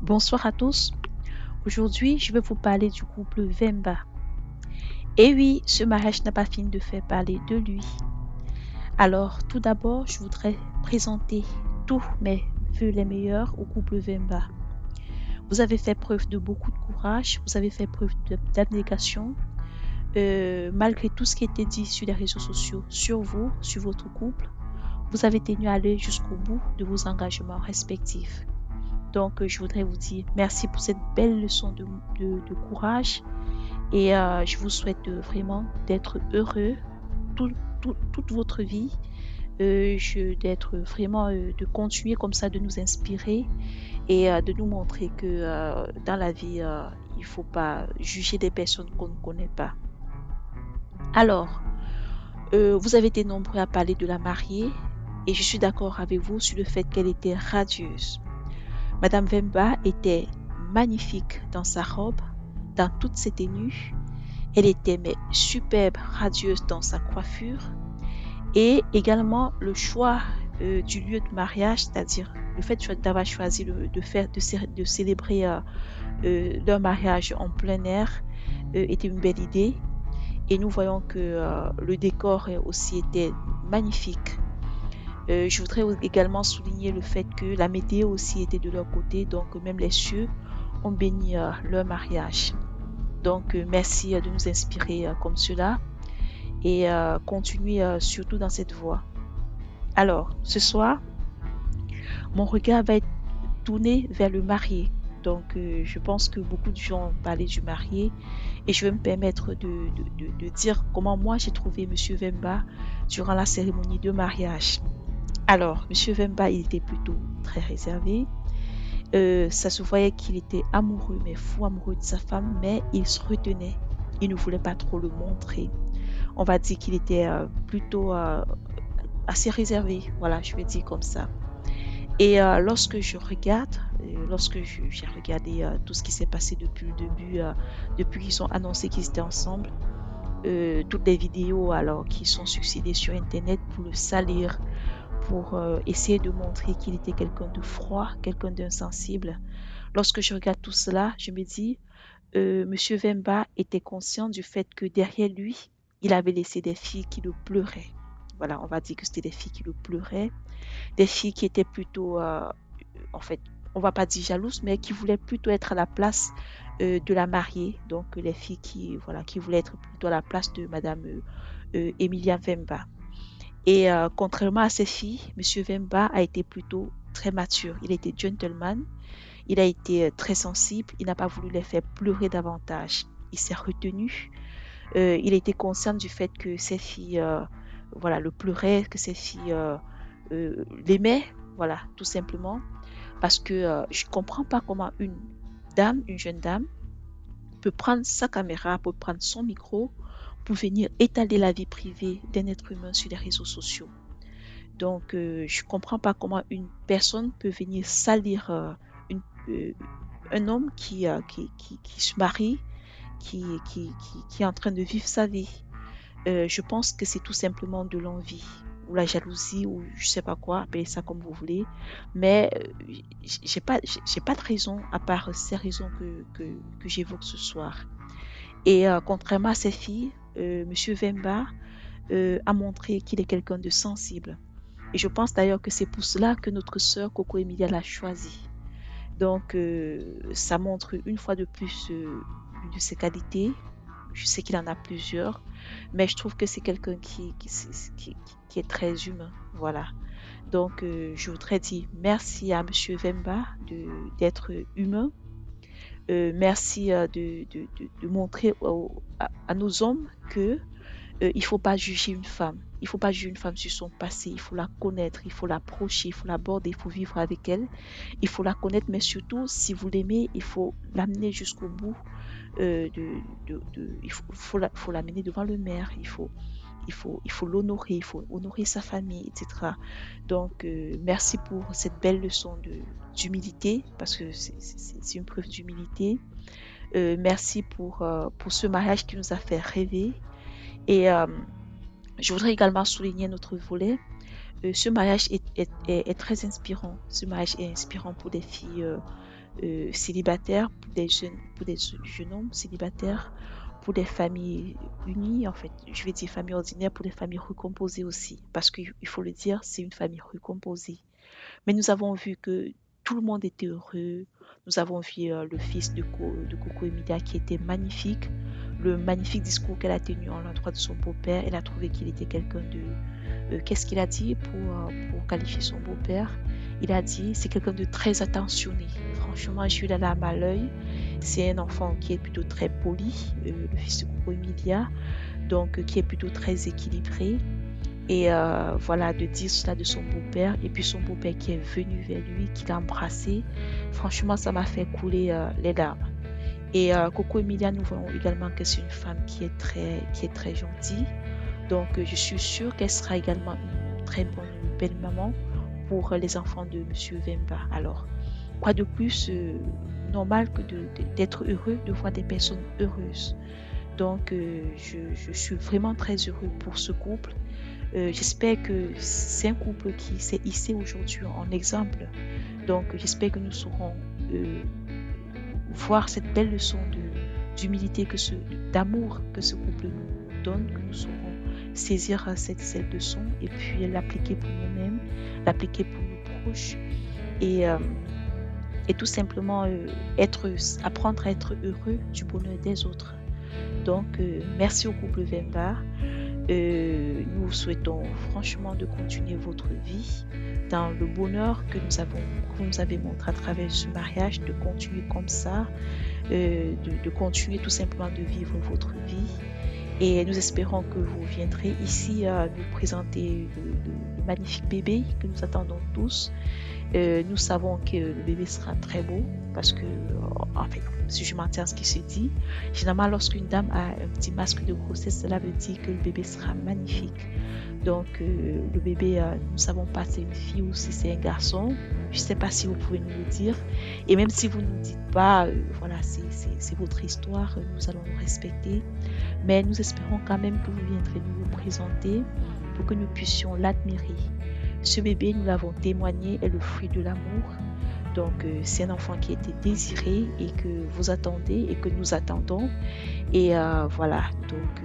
Bonsoir à tous. Aujourd'hui, je vais vous parler du couple Vemba. Et oui, ce mariage n'a pas fini de faire parler de lui. Alors, tout d'abord, je voudrais présenter tous mes vœux les meilleurs au couple Vemba. Vous avez fait preuve de beaucoup de courage, vous avez fait preuve d'abnégation, malgré tout ce qui était dit sur les réseaux sociaux, sur vous, sur votre couple. Vous avez tenu à aller jusqu'au bout de vos engagements respectifs. Donc, je voudrais vous dire merci pour cette belle leçon de courage. Et je vous souhaite vraiment d'être heureux toute votre vie, d'être vraiment, de continuer comme ça, de nous inspirer et de nous montrer que dans la vie, il ne faut pas juger des personnes qu'on ne connaît pas. Alors, vous avez été nombreux à parler de la mariée et je suis d'accord avec vous sur le fait qu'elle était radieuse. Madame Vemba était magnifique dans sa robe, dans toutes ses tenues. Elle était mais superbe, radieuse dans sa coiffure et également le choix du lieu de mariage, c'est-à-dire le fait d'avoir choisi de célébrer leur mariage en plein air était une belle idée. Et nous voyons que le décor aussi était magnifique. Je voudrais également souligner le fait que la météo aussi était de leur côté, donc même les cieux ont béni leur mariage. Donc merci de nous inspirer comme cela et continuer surtout dans cette voie. Alors, ce soir, mon regard va être tourné vers le marié. Donc, je pense que beaucoup de gens ont parlé du marié et je vais me permettre de dire comment moi j'ai trouvé Monsieur Vemba durant la cérémonie de mariage. Alors, Monsieur Vemba, il était plutôt très réservé. Ça se voyait qu'il était amoureux, mais fou amoureux de sa femme, mais il se retenait. Il ne voulait pas trop le montrer. On va dire qu'il était plutôt assez réservé. Voilà, je vais dire comme ça. Et lorsque je regarde, j'ai regardé tout ce qui s'est passé depuis le début, depuis qu'ils ont annoncé qu'ils étaient ensemble, toutes les vidéos alors qui sont succédées sur Internet pour le salir, pour essayer de montrer qu'il était quelqu'un de froid, quelqu'un d'insensible. Lorsque je regarde tout cela, je me dis, Monsieur Vemba était conscient du fait que derrière lui, il avait laissé des filles qui le pleuraient. Voilà, on va dire que c'était des filles qui le pleuraient, des filles qui étaient plutôt, en fait, on va pas dire jalouses, mais qui voulaient plutôt être à la place de la mariée. Donc, les filles qui, voilà, qui voulaient être plutôt à la place de Madame Emilia Vemba. Et contrairement à ces filles, Monsieur Vemba a été plutôt très mature. Il était gentleman, il a été très sensible, il n'a pas voulu les faire pleurer davantage. Il s'est retenu. Il était conscient du fait que ces filles, voilà, le pleuraient, que ces filles l'aimaient, voilà, tout simplement. Parce que je ne comprends pas comment une dame, une jeune dame, peut prendre sa caméra, peut prendre son micro pour venir étaler la vie privée d'un être humain sur les réseaux sociaux. Donc, je ne comprends pas comment une personne peut venir salir une, euh, un homme qui se marie, qui est en train de vivre sa vie. Je pense que c'est tout simplement de l'envie ou la jalousie ou je sais pas quoi, appelez ça comme vous voulez. Mais j'ai pas de raison à part ces raisons que j'évoque ce soir. Et contrairement à ces filles, Monsieur Vemba a montré qu'il est quelqu'un de sensible. Et je pense d'ailleurs que c'est pour cela que notre sœur Coco Emilia l'a choisi. Donc, ça montre une fois de plus une de ses qualités. Je sais qu'il en a plusieurs, mais je trouve que c'est quelqu'un qui est très humain. Voilà. Donc, je voudrais dire merci à Monsieur Vemba d'être humain. Merci de montrer à nos hommes que il faut pas juger une femme. Il faut pas juger une femme sur son passé. Il faut la connaître, il faut l'approcher, il faut l'aborder, il faut vivre avec elle. Il faut la connaître, mais surtout, si vous l'aimez, il faut l'amener jusqu'au bout. Il faut l'amener devant le maire. Il faut l'honorer, il faut honorer sa famille, etc. Donc, merci pour cette belle leçon d'humilité, parce que c'est une preuve d'humilité. Merci pour ce mariage qui nous a fait rêver. Et je voudrais également souligner notre volet. Ce mariage est très inspirant. Ce mariage est inspirant pour des filles célibataires, pour des jeunes hommes célibataires, pour des familles unies, en fait, je vais dire famille ordinaire, pour des familles recomposées aussi, parce qu'il faut le dire, c'est une famille recomposée. Mais nous avons vu que tout le monde était heureux. Nous avons vu le fils de Coco Emilia qui était magnifique. Le magnifique discours qu'elle a tenu en l'endroit de son beau-père. Elle a trouvé qu'il était quelqu'un de... qu'est-ce qu'il a dit pour qualifier son beau-père? Il a dit, c'est quelqu'un de très attentionné. Franchement, je suis la larme à l'œil. C'est un enfant qui est plutôt très poli, le fils de Coco Emilia, donc qui est plutôt très équilibré. Et voilà, de dire cela de son beau-père. Et puis son beau-père qui est venu vers lui, qui l'a embrassé. Franchement, ça m'a fait couler les larmes. Et Coco Emilia, nous voyons également que c'est une femme qui est très gentille. Donc, je suis sûre qu'elle sera également une très bonne, belle maman pour les enfants de Monsieur Vemba. Alors, quoi de plus normal que d'être heureux, de voir des personnes heureuses. Donc, je suis vraiment très heureux pour ce couple. J'espère que c'est un couple qui s'est hissé aujourd'hui en exemple. Donc, j'espère que nous saurons voir cette belle leçon d'humilité, d'amour que ce couple nous donne, que nous saurons saisir cette leçon et puis l'appliquer pour nous-mêmes, l'appliquer pour nos proches et, euh, et tout simplement apprendre à être heureux du bonheur des autres. Donc, merci au couple Vemba. Nous vous souhaitons franchement de continuer votre vie dans le bonheur que vous nous avez montré à travers ce mariage, de continuer comme ça, de continuer tout simplement de vivre votre vie. Et nous espérons que vous viendrez ici nous présenter le magnifique bébé que nous attendons tous. Nous savons que le bébé sera très beau parce que, en fait, si je m'en tiens à ce qui se dit, généralement lorsqu'une dame a un petit masque de grossesse, cela veut dire que le bébé sera magnifique. Donc, le bébé, nous ne savons pas si c'est une fille ou si c'est un garçon. Je ne sais pas si vous pouvez nous le dire. Et même si vous ne nous dites pas, voilà, c'est votre histoire, nous allons nous respecter. Mais nous espérons quand même que vous viendrez nous le présenter pour que nous puissions l'admirer. Ce bébé, nous l'avons témoigné, est le fruit de l'amour. Donc, c'est un enfant qui a été désiré et que vous attendez et que nous attendons. Et voilà, donc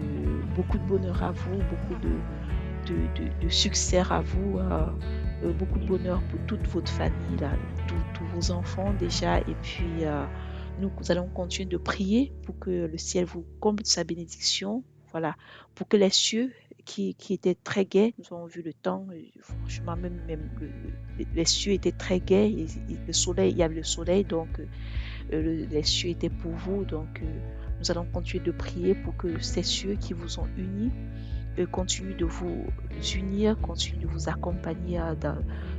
beaucoup de bonheur à vous, beaucoup de succès à vous, beaucoup de bonheur pour toute votre famille, là, tous vos enfants déjà. Et puis, nous allons continuer de prier pour que le ciel vous comble de sa bénédiction. Voilà, pour que les cieux qui étaient très gais, nous avons vu le temps, franchement, même les cieux étaient très gais, le soleil, il y avait le soleil, donc les cieux étaient pour vous. Donc, nous allons continuer de prier pour que ces cieux qui vous ont unis continuent de vous unir, continuent de vous accompagner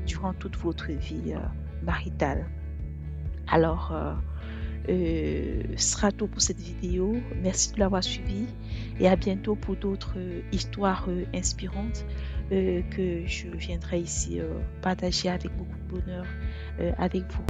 durant toute votre vie maritale. Alors, ce sera tout pour cette vidéo. Merci de l'avoir suivi et à bientôt pour d'autres histoires inspirantes que je viendrai ici partager avec beaucoup de bonheur avec vous.